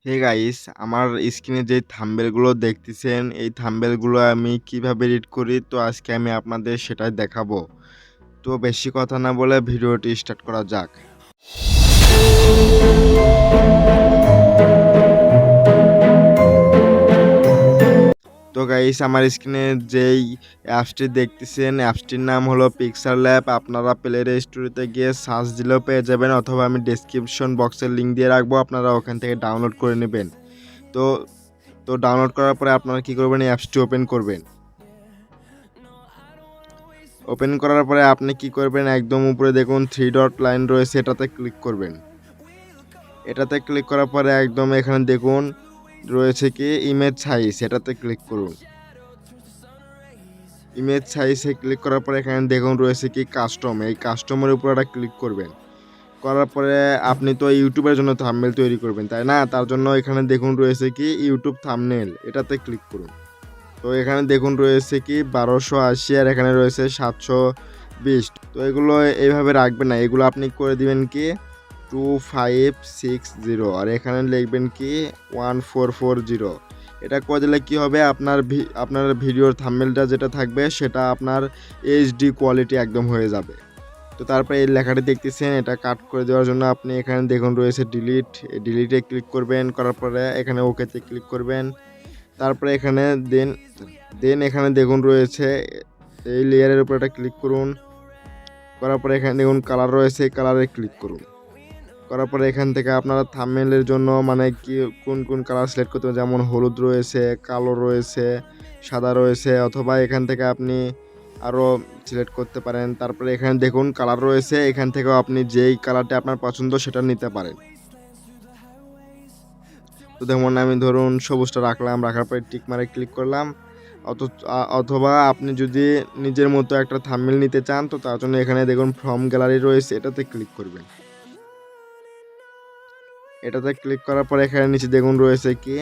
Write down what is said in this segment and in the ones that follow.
Hey guys, আমার স্ক্রিনে যে থাম্বনেলগুলো দেখতেছেন, এই থাম্বনেলগুলো আমি কিভাবে এডিট করি, তো আজকে আমি আপনাদের সেটাই দেখাবো। তো বেশি কথা না বলে ভিডিওটি স্টার্ট করা যাক। তো গাইস, আমার স্ক্রিনে যেই অ্যাপসটি দেখতেছেন, অ্যাপসটির নাম হলো pixellap। আপনারা প্লে স্টোরে গিয়ে সার্চ দিলেও পেয়ে যাবেন, অথবা আমি ডেসক্রিপশন বক্সের লিঙ্ক দিয়ে রাখবো, আপনারা ওখান থেকে ডাউনলোড করে নেবেন। তো তো ডাউনলোড করার পরে আপনারা কি করবেন, এই অ্যাপসটি ওপেন করবেন। ওপেন করার পরে আপনি কি করবেন, একদম উপরে দেখুন 3 ডট লাইন রয়েছে, এটাতে ক্লিক করবেন। এটাতে ক্লিক করার পরে একদম এখানে দেখুন রয়েছে কি ইমেজ সাইজ, এটাতে ক্লিক করুন। ইমেজ সাইজে ক্লিক করার পরে এখানে দেখুন রয়েছে কি কাস্টম, এই কাস্টমের উপর একটা ক্লিক করবেন। করার পরে আপনি তো ইউটিউবের জন্য থাম্বনেল তৈরি করবেন, তাই না? তার জন্য এখানে দেখুন রয়েছে কি ইউটিউব থাম্বনেল, এটাতে ক্লিক করুন। তো এখানে দেখুন রয়েছে কি 1280 আর এখানে রয়েছে 720। তো এগুলো এইভাবে রাখবেন না, এগুলো আপনি করে দিবেন কি 2560 আর এখানে লিখবেন কি 1440। এটা করে দিলে কি হবে, আপনার ভিডিওর থাম্বনেলটা যেটা থাকবে সেটা আপনার এইচডি কোয়ালিটি একদম হয়ে যাবে। তো তারপরে এই লেখাটি দেখতেছেন, এটা কাট করে দেওয়ার জন্য আপনি এখানে দেখুন রয়েছে ডিলিটে ক্লিক করবেন। করার পরে এখানে ওকেতে ক্লিক করবেন। তারপরে এখানে দেন এখানে দেখুন রয়েছে এই লেয়ারের উপর একটা ক্লিক করুন। করার পরে এখানে দেখুন কালার রয়েছে, কালারে ক্লিক করুন। করার পরে এখান থেকে আপনারা থাম্বনেলের জন্য মানে কি কোন কালার সিলেক্ট করতে হবে, যেমন হলুদ রয়েছে, কালো রয়েছে, সাদা রয়েছে, অথবা এখান থেকে আপনি আরও সিলেক্ট করতে পারেন। তারপরে এখানে দেখুন কালার রয়েছে, এখান থেকেও আপনি যেই কালারটা আপনার পছন্দ সেটা নিতে পারেন। তো যেমন আমি ধরুন সবুজটা রাখলাম, রাখার পরে টিক মারে ক্লিক করলাম। অথবা আপনি যদি নিজের মতো একটা থাম্বনেল নিতে চান, তো তার জন্য এখানে দেখুন ফ্রম গ্যালারি রয়েছে, এটাতে ক্লিক করবেন। এটাতে ক্লিক করার পরে এখানে নিচে দেখুন রয়েছে কি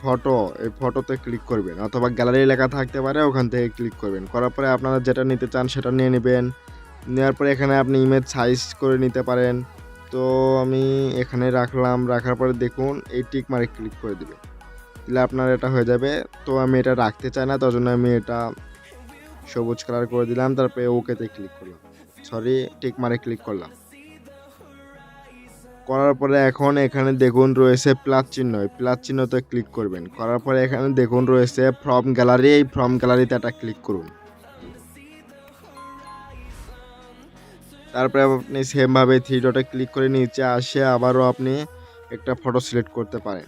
ফটো, এই ফটোতে ক্লিক করবেন, অথবা গ্যালারি লেখা থাকতে পারে, ওখান থেকে ক্লিক করবেন। করার পরে আপনারা যেটা নিতে চান সেটা নিয়ে নেবেন। নেওয়ার পরে এখানে আপনি ইমেজ সাইজ করে নিতে পারেন। তো আমি এখানে রাখলাম, রাখার পরে দেখুন এই টিক মারে ক্লিক করে দিবেন, দিলে আপনার এটা হয়ে যাবে। তো আমি এটা রাখতে চাই না, তার জন্য আমি এটা সবুজ কালার করে দিলাম। তারপরে ওকেতে ক্লিক করলাম, টিক মারে ক্লিক করলাম। করার পরে এখন এখানে দেখুন রয়েছে প্লাস চিহ্ন, প্লাস চিহ্নতে ক্লিক করবেন। করার পরে এখানে দেখুন রয়েছে ফ্রম গ্যালারি, এই ফ্রম গ্যালারিতে একটা ক্লিক করুন। তারপরে আপনি সেমভাবে 3 ডটে ক্লিক করে নিচে আসে আবারও আপনি একটা ফটো সিলেক্ট করতে পারেন,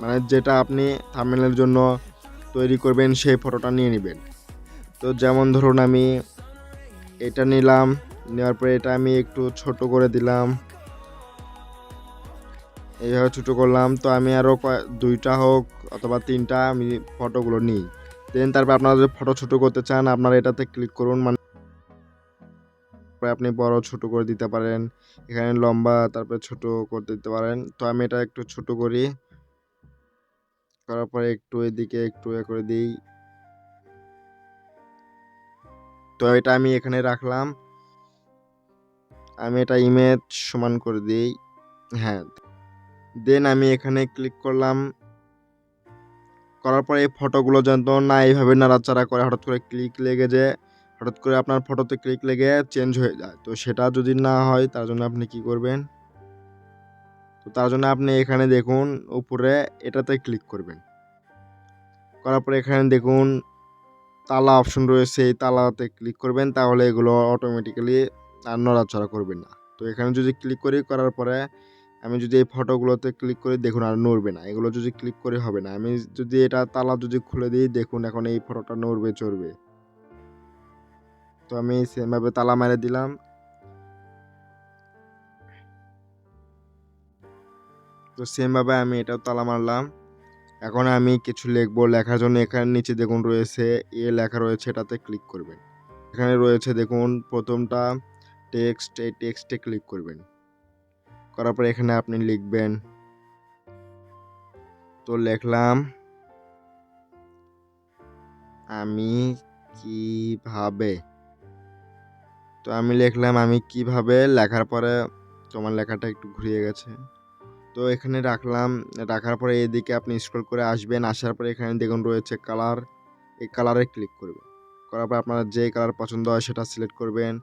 মানে যেটা আপনি থাম্বনেলের জন্য তৈরি করবেন সেই ফটোটা নিয়ে নেবেন। তো যেমন ধরুন আমি এটা নিলাম, নেওয়ার পরে এটা আমি একটু ছোট করে দিলাম, এইভাবে ছোটো করলাম। তো আমি আরও 2টা হোক অথবা 3টা আমি ফটোগুলো নিই। দেন তারপর আপনারা যদি ফটো ছোটো করতে চান, আপনারা এটাতে ক্লিক করুন, মানে আপনি বড় ছোট করে দিতে পারেন, এখানে লম্বা তারপরে ছোট করতে দিতে পারেন। তো আমি এটা একটু ছোট করি, করার পরে একটু এদিকে একটু করে দিই। তো এটা আমি এখানে রাখলাম, আমি এটা ইমেজ সমান করে দিই। হ্যাঁ, দেন আমি এখানে ক্লিক করলাম। করার পরে এই ফটোগুলো যেন না এইভাবে নাড়াচাড়া করে, হঠাৎ করে আপনার ফটোতে ক্লিক লেগে চেঞ্জ হয়ে যায়। তো সেটা যদি না হয়, তার জন্য আপনি কি করবেন, তো তার জন্য আপনি এখানে দেখুন উপরে এটাতে ক্লিক করবেন। করার পরে এখানে দেখুন তালা অপশন রয়েছে, এই তালাতে ক্লিক করবেন, তাহলে এগুলো অটোমেটিক্যালি আর নড়াচড়া করবে না। তো এখানে যদি ক্লিক করার পরে আমি যদি এই ফটোগুলোতে ক্লিক করি, দেখুন আর নড়বে না, এগুলো যদি ক্লিক করে হবে না। আমি যদি এটা তালা যদি খুলে দিই, দেখুন এখন এই ফটোটা নড়বে চড়বে। তো আমি সেমভাবে তালা মেরে দিলাম। তো সেমভাবে আমি এটাও তালা মারলাম। এখন আমি কিছু লিখবো, লেখার জন্য এখানে নিচে দেখুন রয়েছে লেখা রয়েছে, এটাতে ক্লিক করবেন। এখানে রয়েছে দেখুন প্রথমটা টেক্সট, এই টেক্সটে ক্লিক করবেন। করার পরে এখানে আপনি লিখবেন। তো লিখলাম আমি কিভাবে। তো আমি লিখলাম আমি কিভাবে, লেখার পরে তোমার লেখাটা একটু ঘুরিয়ে গেছে। তো এখানে রাখলাম, রাখার পরে এদিকে আপনি স্ক্রল করে আসবেন, আসার পরে এখানে দেখুন রয়েছে কালার, এই কালারে ক্লিক করবেন। করার পর আপনার যে কালার পছন্দ হয় সেটা সিলেক্ট করবেন।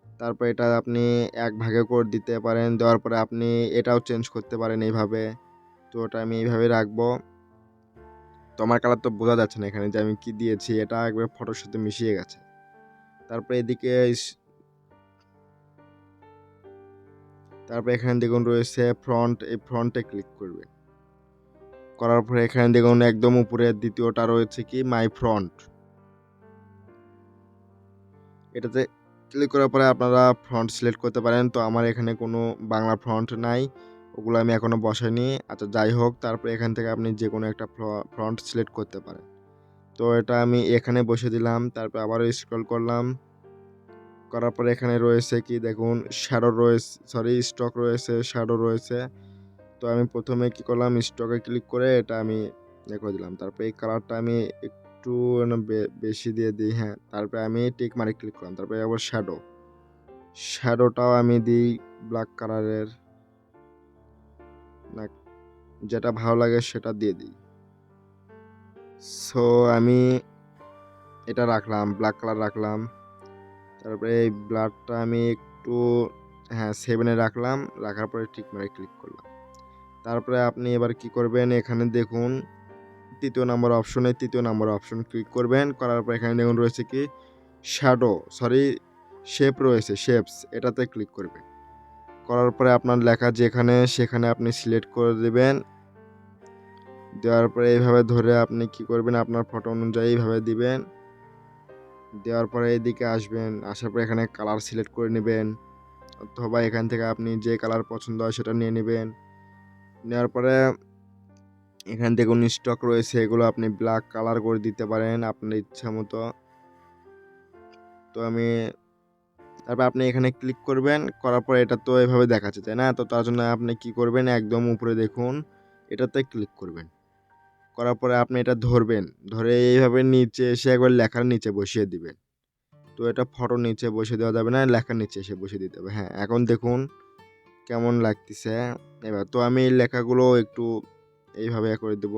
তারপর এটা আপনি এক ভাগে করে দিতে পারেন, দেওয়ার পরে আপনি এটাও চেঞ্জ করতে পারেন এইভাবে। তো ওটা আমি এইভাবে রাখবো। তো আমার কালার তো বোঝা যাচ্ছে না এখানে যে আমি কি দিয়েছি, এটা একবার ফটোর সাথে মিশিয়ে গেছে। তারপরে এদিকে তারপরে এখানে দেখুন রয়েছে ফ্রন্ট, এই ফ্রন্টে ক্লিক করবেন। করার পরে এখানে দেখুন একদম উপরে দ্বিতীয়টা রয়েছে কি মাই ফ্রন্ট, এটাতে ক্লিক করার পরে আপনারা ফ্রন্ট সিলেক্ট করতে পারেন। তো আমার এখানে কোনো বাংলা ফ্রন্ট নাই, ওগুলো আমি এখনও বসাইনি। আচ্ছা যাই হোক, তারপরে এখান থেকে আপনি যে কোনো একটা ফ্রন্ট সিলেক্ট করতে পারেন। তো এটা আমি এখানে বসে দিলাম। তারপর আবারও স্ক্রল করলাম, করার পরে এখানে রয়েছে কি দেখুন শ্যাডো রয়েছে, সরি স্টক রয়েছে, শ্যাডো রয়েছে। তো আমি প্রথমে কি করলাম, স্টকে ক্লিক করে এটা আমি করে দিলাম। তারপর এই কালারটা আমি একটু বেশি দিয়ে দিই, হ্যাঁ। তারপরে আমি টিক মারে ক্লিক করলাম। তারপরে আবার শ্যাডোটাও আমি দিই ব্ল্যাক কালারের, না যেটা ভালো লাগে সেটা দিয়ে দিই। সো আমি এটা রাখলাম, ব্ল্যাক কালার রাখলাম। তারপরে এই ব্লাডটা আমি একটু, হ্যাঁ 7-এ রাখলাম। রাখার পরে টিক মারে ক্লিক করলাম। তারপরে আপনি এবার কি করবেন, এখানে দেখুন তৃতীয় নম্বর অপশন ক্লিক করবেন। করার পর এখানে দেখুন রয়েছে কি শেপ রয়েছে, শেপস, এটাতে ক্লিক করবেন। করার পরে আপনার লেখা যেখানে সেখানে আপনি সিলেক্ট করে দেবেন। দেওয়ার পরে এইভাবে ধরে আপনি কি করবেন, আপনার ফটো অনুযায়ী এইভাবে দিবেন। দেওয়ার পরে এদিকে আসবেন, আসার পরে এখানে কালার সিলেক্ট করে নেবেন, অথবা এখান থেকে আপনি যে কালার পছন্দ হয় সেটা নিয়ে নেবেন। নেওয়ার পরে এখানে দেখুন স্টক রয়েছে, এগুলো আপনি ব্ল্যাক কালার করে দিতে পারেন আপনার ইচ্ছা মতো। তো আমি তারপর আপনি এখানে ক্লিক করবেন। করার পর এটা তো এভাবে দেখাচ্ছে তাই না, তো তার জন্য আপনি কি করবেন, একদম উপরে দেখুন এটাতে ক্লিক করবেন। করার পরে আপনি এটা ধরবেন, ধরে এইভাবে নিচে এসে একবার লেখার নিচে বসিয়ে দিবেন। তো এটা ফটো নিচে বসিয়ে দেওয়া যাবে না, লেখার নিচে এসে বসিয়ে দিতে হবে। হ্যাঁ এখন দেখুন কেমন লাগতেছে। এবার তো আমি এই লেখাগুলো একটু এইভাবে করে দেব।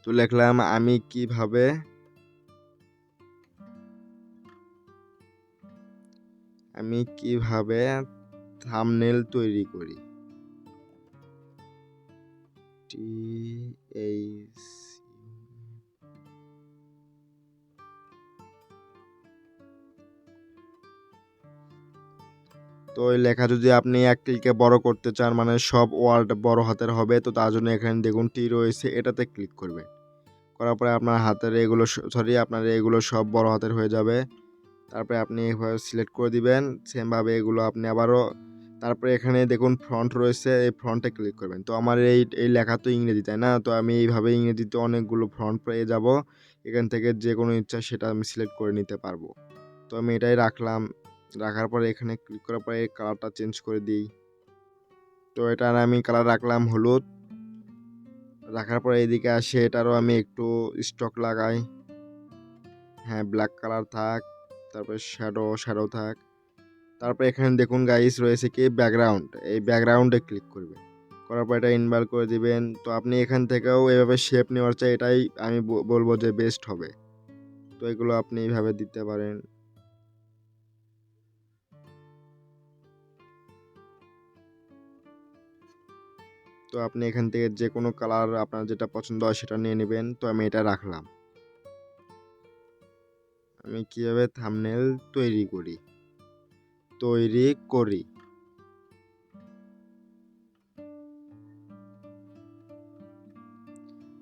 তো লিখলাম আমি কিভাবে থাম্বনেল তৈরি করি। TH তো এই লেখা যদি আপনি এক ক্লিকে বড় করতে চান, মানে সব ওয়ার্ড বড় হাতের হবে, তো তার জন্য এখানে দেখুন টি রয়েছে, এটাতে ক্লিক করবেন। করার পরে আপনার হাতের এগুলো আপনার এগুলো সব বড় হাতের হয়ে যাবে। তারপরে আপনি এভাবে সিলেক্ট করে দিবেন, সেমভাবে এগুলো আপনি আবারও। তারপরে এখানে দেখুন ফ্রন্ট রয়েছে, এই ফ্রন্টে ক্লিক করবেন। তো আমার এই লেখা তো ইংরেজি তাই না, তো আমি এইভাবে ইংরেজিতে অনেকগুলো ফ্রন্ট পেয়ে যাব। এখান থেকে যে কোনো ইচ্ছা সেটা আমি সিলেক্ট করে নিতে পারবো। তো আমি এটাই রাখলাম। রাখার পরে এখানে ক্লিক করার পরে এই কালারটা চেঞ্জ করে দিই। তো এটার আমি কালার রাখলাম হলুদ। রাখার পরে এদিকে আসে এটারও আমি একটু স্টক লাগাই, হ্যাঁ ব্ল্যাক কালার থাক। তারপরে শ্যাডো থাক। তারপরে এখানে দেখুন গাইস রয়েছে কি ব্যাকগ্রাউন্ড, এই ব্যাকগ্রাউন্ডে ক্লিক করবেন। করার পর এটা ইনভার্ট করে দিবেন। তো আপনি এখান থেকেও এভাবে শেপ নেওয়ার চাই, এটাই আমি বলবো যে বেস্ট হবে। তো এগুলো আপনি এইভাবে দিতে পারেন। তো আপনি এখান থেকে যে কোনো কালার আপনার যেটা পছন্দ হয় সেটা নিয়ে নেবেন। তো আমি এটা রাখলাম। আমি কিভাবে থাম্বনেল তৈরি করি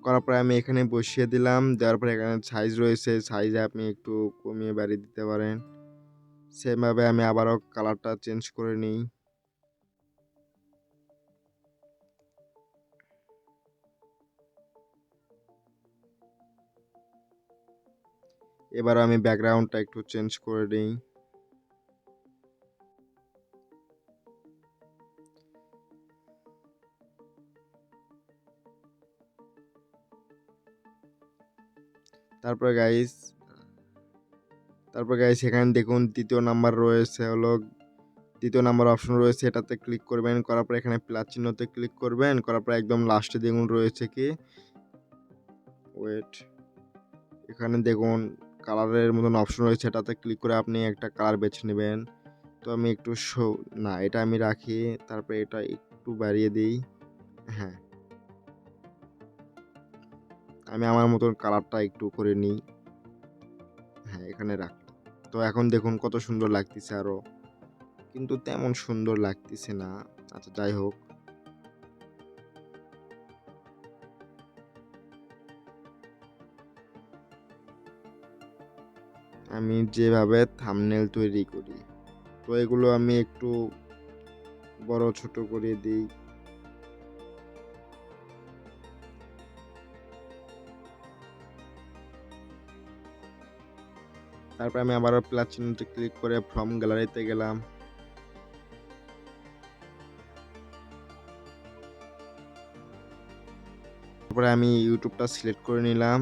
করার পরে আমি এখানে বসিয়ে দিলাম। দেওয়ার পরে এখানে সাইজ রয়েছে, সাইজে আপনি একটু কমিয়ে বাড়িয়ে দিতে পারেন। সেমভাবে আমি আবারও কালারটা চেঞ্জ করে নিই। এবার আমি ব্যাকগ্রাউন্ডটা একটু চেঞ্জ করে নিই। তারপরে গাইস এখানে দেখুন তৃতীয় নাম্বার রয়েছে হলো দ্বিতীয় নাম্বার অপশন রয়েছে, এটাতে ক্লিক করবেন। করার পর এখানে প্লাস চিহ্নতে ক্লিক করবেন। করার পর একদম লাস্টে দেখুন রয়েছে কি, ওয়েট, এখানে দেখুন কালারের মতন অপশন রয়েছে, এটাতে ক্লিক করে আপনি একটা কালার বেছে নেবেন। তো আমি একটু না, এটা আমি রাখি, তারপরে এটা একটু বাড়িয়ে দিই। হ্যাঁ, আমি আমার মতন কালারটা একটু করে নিই। হ্যাঁ, এখানে রাখলাম। তো এখন দেখুন কত সুন্দর লাগতেছে আরো, কিন্তু তেমন সুন্দর লাগতেছে না। আচ্ছা, যাই হোক। আমি যেভাবে থাম্বনেল তৈরি করি, তো এগুলো আমি একটু বড় ছোট করে দিই। তারপর আমি আবারও প্লাস চিহ্নতে ক্লিক করে ফ্রম গ্যালারিতে গেলাম। তারপরে আমি ইউটিউবটা সিলেক্ট করে নিলাম।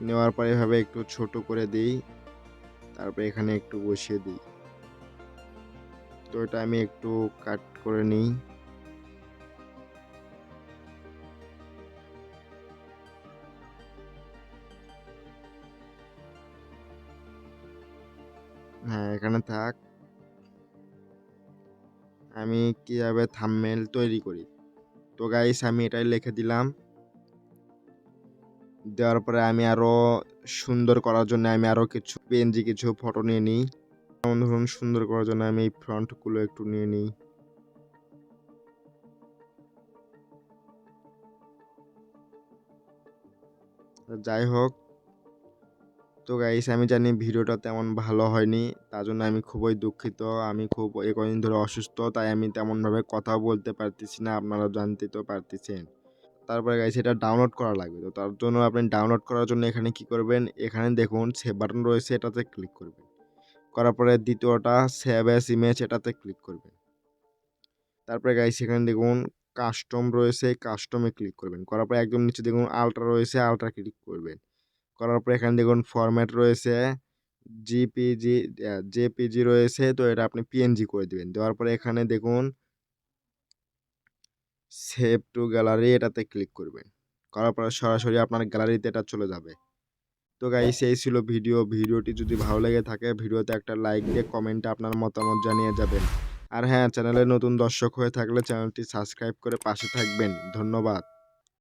নেওয়ার পরে এভাবে একটু ছোট করে দিই, তারপরে এখানে একটু বসিয়ে দিই। তো এটা আমি একটু কাট করে নিই। হ্যাঁ, এখানে থাক। আমি কিভাবে থাম্বনেল তৈরি করি, তো গাইস আমি এটাই লিখে দিলাম। দেওয়ার পরে আমি আরো সুন্দর করার জন্য আমি আরো কিছু পিএনজি কিছু ফটো নিয়ে নিই। যেমন ধরুন সুন্দর করার জন্য আমি এই ফন্টগুলো একটু নিয়ে নিই। যাই হোক, তো গাইস আমি জানি ভিডিওটা তেমন ভালো হয়নি, তার জন্য আমি খুবই দুঃখিত। আমি খুব কদিন ধরে অসুস্থ, তাই আমি তেমনভাবে কথা বলতে পারতেছি না, আপনারা জানতে তো পারতেছেন। তারপরে গাইস এটা ডাউনলোড করা লাগবে। তো তার জন্য আপনি ডাউনলোড করার জন্য এখানে কি করবেন, এখানে দেখুন সেভ বাটন রয়েছে, এটাতে ক্লিক করবেন। করার পরে দ্বিতীয়টা সেভ অ্যাজ ইমেজ, এটাতে ক্লিক করবেন। তারপরে গাইস এখানে দেখুন কাস্টম রয়েছে, কাস্টমে ক্লিক করবেন। করার পরে একদম নিচে দেখুন আলট্রা রয়েছে, আলট্রা ক্লিক করবেন। করার পরে এখানে দেখুন ফরম্যাট রয়েছে, জিপিজি, জেপিজি রয়েছে, তো এটা আপনি পিএনজি করে দিবেন। দেওয়ার পরে এখানে দেখুন সেভ টু গ্যালারি, এটাতে ক্লিক করবেন। করার পরে সরাসরি আপনার গ্যালারিতে এটা চলে যাবে। তো গাইস এই ছিল ভিডিওটি যদি ভালো লেগে থাকে ভিডিওতে একটা লাইক দিয়ে কমেন্টে আপনার মতামত জানিয়ে যাবেন। আর হ্যাঁ, চ্যানেলে নতুন দর্শক হয়ে থাকলে চ্যানেলটি সাবস্ক্রাইব করে পাশে থাকবেন। ধন্যবাদ।